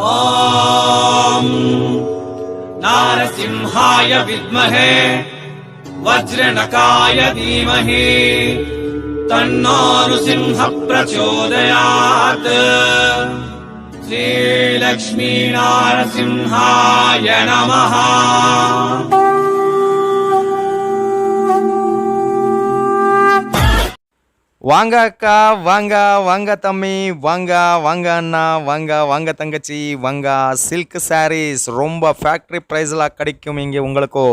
ॐ नारसिंहाय विद्महे वज्रनकाय धीमहि तन्नो नृसिंहः प्रचोदयात्। श्रीलक्ष्मी नारसिंहाय नमः। வாங்க அக்கா, வாங்க வாங்க தம்பி, வாங்க வாங்க அண்ணா, வாங்க வாங்க தங்கச்சி, வாங்க. சில்க் சாரீஸ் ரொம்ப ஃபேக்ட்ரி ப்ரைஸில் கிடைக்கும் இங்கே உங்களுக்கு.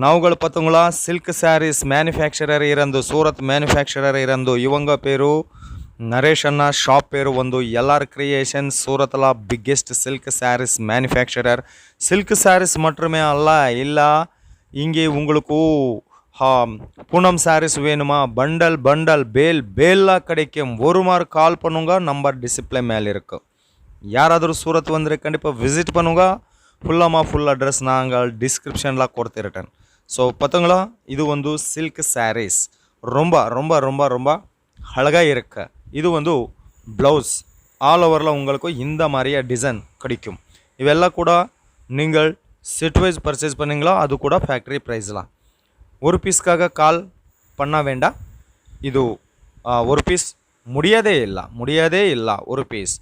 ನಾವುಗಳು ಪತ್ತುಂಗಳ ಸಿಲ್ಕ್ ಸ್ಯಾರೀಸ್ ಮ್ಯಾನುಫ್ಯಾಕ್ಚರರ್ ಇರಂದು ಸೂರತ್ ಮ್ಯಾನುಫ್ಯಾಕ್ಚರರ್ ಇರಂದು ಇವಂಗ ಪೇರು ನರೇಶ್ ಅಣ್ಣ ಶಾಪ್ ಪೇರು ಒಂದು LR ಕ್ರಿಯೇಷನ್ ಸೂರತ್ಲ biggest silk sarees manufacturer. Silk sarees மட்டுமே அல்ல, இல்லை இங்கே உங்களுக்கு பூனம் சாரீஸ் வேணுமா, பண்டல் பண்டல் பேல் பேலாக கிடைக்கும். ஒரு மாறு கால் பண்ணுங்க, நம்பர் டிஸ்பிளே மேலே இருக்கும். யாராದರೂ சூரத் வந்து கண்டிப்பாக விசிட் பண்ணுங்க. ஃபுல் அட்ரஸ் நாங்கள் டிஸ்கிரிப்ஷனில் கொடுத்துருட்டேன். ஸோ பார்த்தீங்களா, இது வந்து சில்க் சாரீஸ் ரொம்ப ரொம்ப ரொம்ப ரொம்ப அழகாக இருக்கு. இது வந்து ப்ளவுஸ் ஆல் ஓவரில் உங்களுக்கு இந்த மாதிரியே டிசைன் கிடைக்கும். இவெல்லாம் கூட நீங்கள் செட் வைஸ் பர்ச்சேஸ் பண்ணிங்களா, அது கூட ஃபேக்ட்ரி ப்ரைஸ்லாம். ஒரு பீஸ்க்காக கால் பண்ண வேண்டாம். இது ஒரு பீஸ் முடியாதே இல்லை. ஒரு பீஸ்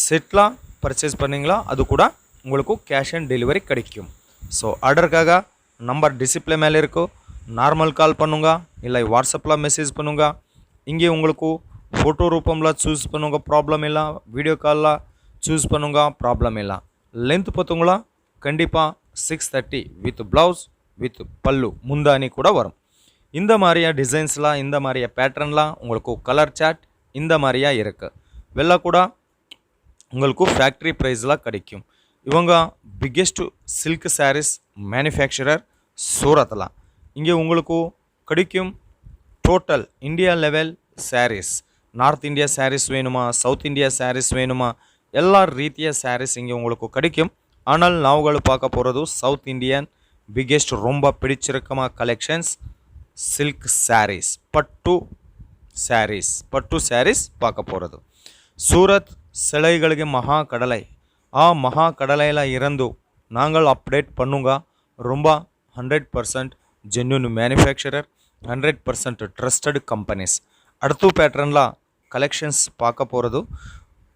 செட்லாம் பர்ச்சேஸ் பண்ணிங்களா, அது கூட உங்களுக்கு கேஷ் ஆன் டெலிவரி கிடைக்கும். ஸோ ஆர்டருக்காக நம்பர் டிஸ்பிளே மேலே இருக்கும். நார்மல் கால் பண்ணுங்க, இல்லை வாட்ஸ்அப்பில் மெசேஜ் பண்ணுங்க. இங்கே உங்களுக்கு ஃபோட்டோ ரூபமில் சூஸ் பண்ணுங்க, ப்ராப்ளம் இல்லை. வீடியோ காலில் சூஸ் பண்ணுங்க, ப்ராப்ளம் இல்லை. லென்த் பார்த்துங்களா, கண்டிப்பாக 630 வித் ப்ளவுஸ் வித் பல்லு முந்தானி கூட வரும். இந்த மாதிரியா டிசைன்ஸ்லாம், இந்த மாதிரியா பேட்டர்ன்லாம் உங்களுக்கு கலர் சார்ட் இந்த மாதிரியா இருக்குது. வெள்ளை கூட உங்களுக்கு ஃபேக்ட்ரி ப்ரைஸ்லாம் கிடைக்கும். இவங்க பிக்கெஸ்ட் சில்க் சாரீஸ் மேனுஃபேக்சரர் சூரத்தில். இங்கே உங்களுக்கு கிடைக்கும் total India level sarees. North India sarees வேணுமா, சவுத் இந்தியா சாரீஸ் வேணுமா, எல்லா ரீதிய சாரீஸ் இங்கே உங்களுக்கு கிடைக்கும். ஆனால் நாவுகள் பார்க்க போகிறது சவுத் இந்தியன் பிக்கெஸ்ட் ரொம்ப பிடிச்சிருக்கமா கலெக்ஷன்ஸ் சில்க் சாரீஸ், பட்டு சாரீஸ் பார்க்க போகிறது. சூரத் சிலைகளுக்கு மகா கடலை, மகா கடலையில் இருந்து நாங்கள் அப்டேட் பண்ணுங்க. ரொம்ப 100% ஜென்யூன் மேனுஃபேக்சரர், 100% ட்ரஸ்டட் கம்பெனிஸ். அடுத்த பேட்டர்னில் கலெக்ஷன்ஸ் பார்க்க போகிறது.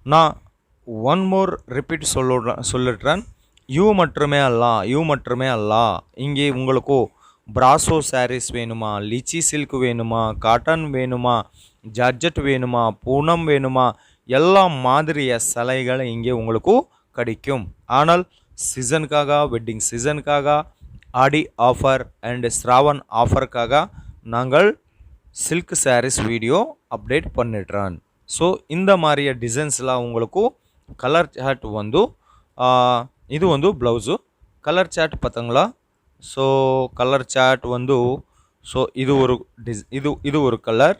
நான் ஒன் மோர் ரிப்பீட் சொல்லிடுறேன். இவு மட்டுமே அல்ல. இங்கே உங்களுக்கு பிராசோ சாரீஸ் வேணுமா, லிச்சி சில்க் வேணுமா, காட்டன் வேணுமா, ஜார்ஜெட் வேணுமா, பூனம் வேணுமா, எல்லா மாதிரிய சிலைகள் இங்கே உங்களுக்கு கிடைக்கும். ஆனால் சீசனுக்காக, wedding சீசனுக்காக, Aadi offer and Shravan ஆஃபருக்காக நாங்கள் சில்க் சாரீஸ் வீடியோ அப்டேட் பண்ணிடுறேன். ஸோ இந்த மாதிரிய டிசைன்ஸ்லாம் உங்களுக்கு கலர் சார்ட் வந்து இது வந்து ப்ளவுஸு கலர் சார்ட் பார்த்தங்களா. ஸோ கலர் சார்ட் வந்து ஸோ இது ஒரு இது ஒரு கலர்,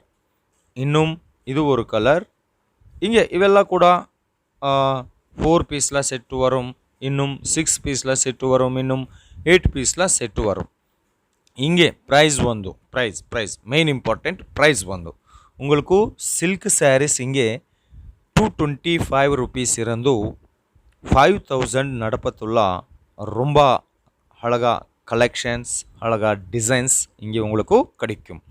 இன்னும் இது ஒரு கலர். இங்கே இவெல்லாம் கூட 4 பீஸில் செட்டு வரும், இன்னும் 6 பீஸில் செட்டு வரும், இன்னும் 8 பீஸில் செட்டு வரும். இங்கே ப்ரைஸ் வந்து ப்ரைஸ் மெயின் இம்பார்ட்டೆಂಟ್ ப்ரைஸ் வந்து உங்களுக்கு சில்க் சாரீஸ் இங்கே 225 ருபீஸ் இருந்து 5000 நடப்பத்துள்ள ரொம்ப அழகா கலெக்ஷன்ஸ், அழகா டிசைன்ஸ் இங்கே உங்களுக்கு கிடைக்கும்.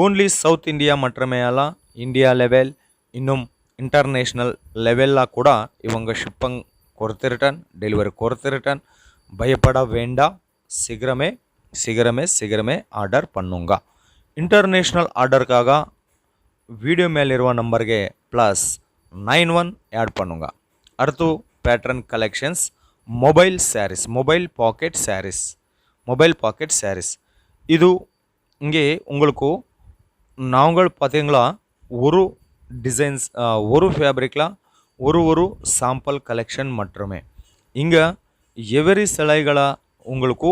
ஓன்லி சவுத் இந்தியா மட்டுமே அல்ல, இந்தியா லெவல் இன்னும் ಇಂಟರ್ನ್ಯಾಷನಲ್ ಲೆವೆಲ್ಲ ಕೂಡ ಇವಂಗ ಶಿಪ್ಪಿಂಗ್ ಕೊಡ್ತಿರ್ತಾನೆ, ಡೆಲಿವರಿ ಕೊಡ್ತಿರ್ತಾನೆ. ಭಯಪಡ வேண்டாம். சீக்கிரமே ஆர்டர் பண்ணுங்க. ಇಂಟರ್ನ್ಯಾಷನಲ್ ஆர்டருக்காக வீடியோ மேலே இருக்க நம்பருக்கு +91 ஆட் பண்ணுங்க. அடுத்து pattern collections mobile sarees, mobile pocket sarees. இது இங்கே உங்களுக்கு நாங்கள் பார்த்தீங்களா ஒரு டிசைன்ஸ், ஒரு ஃபேப்ரிக்கில் ஒரு சாம்பிள் கலெக்ஷன் மட்டுமே. இங்கே எவரி சிலைகளை உங்களுக்கு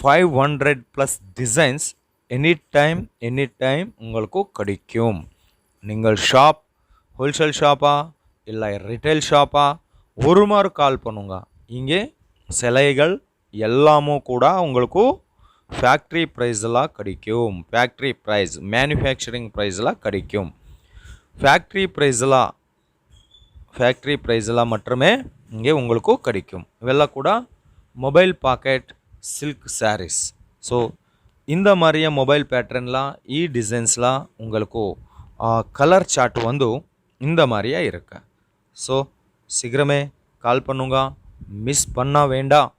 500+ டிசைன்ஸ் எனி டைம் உங்களுக்கு கிடைக்கும். நீங்கள் ஷாப் ஹோல்சேல் ஷாப்பா இல்லை ரிட்டைல் ஷாப்பா ஒரு மாறு கால் பண்ணுங்க. இங்கே சிலைகள் எல்லாமும் கூட உங்களுக்கு ஃபேக்ட்ரி ப்ரைஸ்லாம் கிடைக்கும். ஃபேக்ட்ரி ப்ரைஸ் மேனுஃபேக்சரிங் ப்ரைஸ்லாம் கிடைக்கும். ஃபேக்ட்ரி ப்ரைஸ்லாம் ஃபேக்ட்ரி ப்ரைஸில் மட்டுமே இங்கே உங்களுக்கு கிடைக்கும். இವೆಲ್ಲ கூட mobile pocket silk sarees. So இந்த மாதிரியே மொபைல் பேட்டர்ன்லாம் ಈ டிசைன்ஸ்லாம் உங்களுக்கு கலர் சார்ட் வந்து இந்த மாதிரியா இருக்கு. ஸோ சீக்கிரமே கால் பண்ணுங்க, மிஸ் பண்ண வேண்டாம்.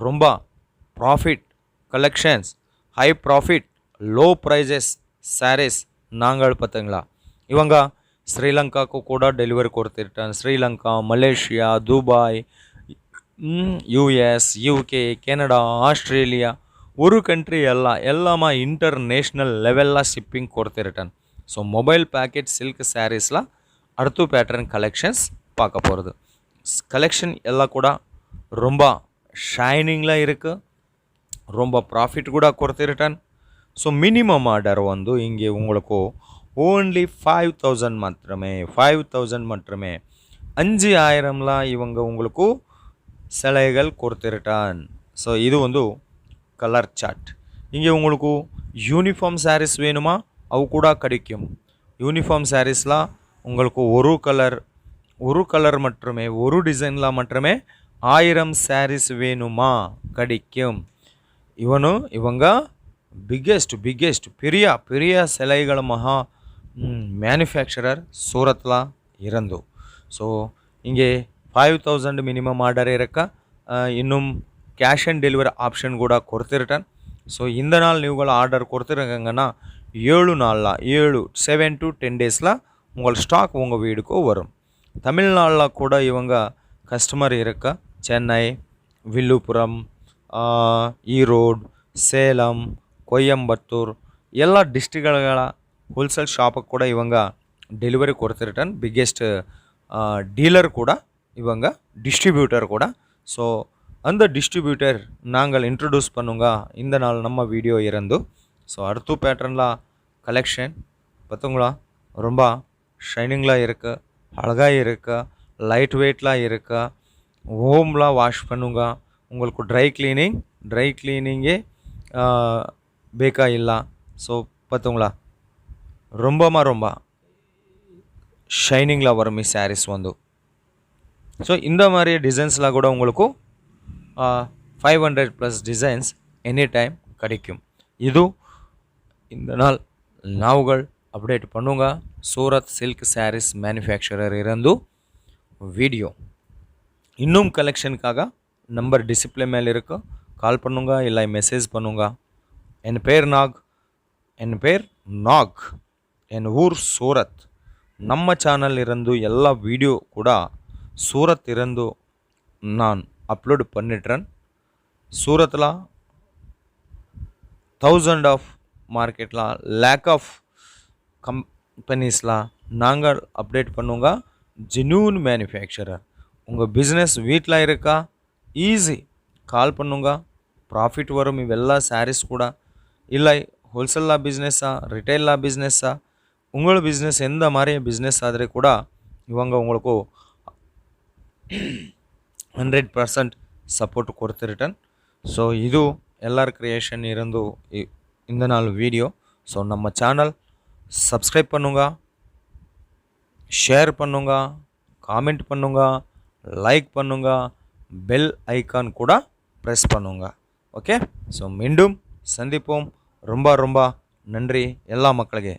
ரொம்ப profit collections, high profit, low prices sarees நாங்கள் பார்த்தீங்களா. இவங்க ஸ்ரீலங்காக்கு கூட டெலிவரி கொடுத்துருக்கேன். Sri Lanka, Malaysia, Dubai, US, UK, Canada, Australia ஒரு ಕಂಟ್ರಿ எல்லாமா இன்டர்நேஷ்னல் லெவலில் ஷிப்பிங் கொடுத்துருக்கேன். ஸோ மொபைல் பேக்கெட் சில்க் சாரீஸில் அடுத்த பேட்டர்ன் கலெக்ஷன்ஸ் பார்க்க போகிறது. கலெக்ஷன் எல்லாம் கூட ரொம்ப ஷைனிங்கில் இருக்குது, ரொம்ப ப்ராஃபிட் கூட கொடுத்துருக்கேன். ஸோ மினிமம் ஆர்டர் வந்து இங்கே உங்களுக்கு ஓன்லி 5000 மாத்திரமே, 5000 மட்டுமே. 5000லாம் இவங்க உங்களுக்கு சிலைகள் கொடுத்துருட்டான். ஸோ இது வந்து கலர் சார்ட். இங்கே உங்களுக்கு யூனிஃபார்ம் சாரீஸ் வேணுமா, அவு கூட கிடைக்கும். யூனிஃபார்ம் சாரீஸ்லாம் உங்களுக்கு ஒரு கலர் மட்டுமே, ஒரு டிசைனில் மட்டுமே 1000 சாரீஸ் வேணுமா கிடைக்கும். இவங்க பிக்கெஸ்ட் பெரிய சிலைகள் மகா மேனுஃபேக்சரர் சூரத்தில் இருந்து. ஸோ இங்கே 5000 மினிமம் ஆர்டர் இருக்க, இன்னும் கேஷ் ஆன் டெலிவரி ஆப்ஷன் கூட கொடுத்துருட்டேன். ஸோ இந்த நாள் நீங்கள ஆர்டர் கொடுத்துருக்கங்கன்னா 7 to 10 டேஸில் உங்கள் ஸ்டாக் உங்கள் வீடுக்கு வரும். தமிழ்நாட்டில் கூட இவங்க கஸ்டமர் இருக்க சென்னை, வில்லுப்புரம், ஈரோடு, சேலம், கோயம்புத்தூர் ಎಲ್ಲ டிஸ்ட்ரிக்ட்ಗಳ ಹೋಲ್ಸೇಲ್ ಶಾಪಿಗೆ ಕೂಡ ಇವಂಗ ಡೆಲಿವರಿ ಕೊಡ್ತಿರ್ತಾನೆ. ಬಿಗ್ಗೆಸ್ಟ್ ಡೀಲರ್ ಕೂಡ இவங்க டிஸ்ட்ரிபியூட்டர் கூட. ஸோ அந்த டிஸ்ட்ரிபியூட்டர் நாங்கள் இன்ட்ரடியூஸ் பண்ணுங்க இந்த நாள் நம்ம வீடியோ இருந்து. ஸோ அடுத்த பேட்டர்னில் கலெக்ஷன் பார்த்துங்களா, ரொம்ப ஷைனிங்லாம் இருக்குது, அழகாக இருக்குது, லைட் வெயிட்லாம் இருக்குது. ஹோம்லாம் வாஷ் பண்ணுங்க, உங்களுக்கு ட்ரை கிளீனிங்கே ಬೇಕಾ ಇಲ್ಲ. ஸோ பார்த்துங்களா ரொம்ப ஷைனிங்கில் வரும் ಈ ಸ್ಯಾರೀಸ್ ಒಂದು. ஸோ இந்த மாதிரி டிசைன்ஸ்லாம் கூட உங்களுக்கு 500+ டிசைன்ஸ் எனி டைம் கிடைக்கும். இது இந்த நாள் நாவுகள் அப்டேட் பண்ணுங்க. சூரத் சில்க் சாரீஸ் மேனுஃபேக்சரர் இருந்து வீடியோ. இன்னும் கலெக்ஷனுக்காக நம்பர் டிஸ்பிளே மேலே இருக்கு, கால் பண்ணுங்க இல்லை மெசேஜ் பண்ணுங்க. என் பேர் நாக், என் ஊர் சூரத். நம்ம சேனல் இருந்து எல்லா வீடியோ கூட சூரத் இருந்து நான் அப்லோட் பண்ணிட்டுறேன். சூரத்தில் 1000 ஆஃப் மார்க்கெட்டில் லேக் ஆஃப் கம்பெனிஸில் நாங்கள் அப்டேட் பண்ணுங்க. Genuine manufacturer. உங்கள் பிஸ்னஸ் வீட்டில் இருக்கா, ஈஸி கால் பண்ணுங்க, ப்ராஃபிட் வரும். இವೆಲ್ಲ ಸ್ಯಾರೀಸ್ ಕೂಡ இல்லை ஹோல்சேலாக பிஸ்னஸா, ரிட்டைலாக பிஸ்னஸா, உங்களோட பிஸ்னஸ் எந்த மாதிரி பிஸ்னஸ் ಆದರೆ கூட இவங்க உங்களுக்கு 100% ಸಪೋರ್ಟ್ ಕೊಡ್ತಿರ್ತಾನೆ. ஸோ இது எல்லார் கிரியேஷன் இருந்து இந்த நாள் வீடியோ. ஸோ நம்ம சேனல் சப்ஸ்கிரைப் பண்ணுங்க, ஷேர் பண்ணுங்க, காமெண்ட் பண்ணுங்க, லைக் பண்ணுங்க, பெல் ஐக்கான் கூட ப்ரெஸ் பண்ணுங்க. ஓகே, ஸோ மீண்டும் சந்திப்போம். ரொம்ப நன்றி எல்லா மக்களுக்கு.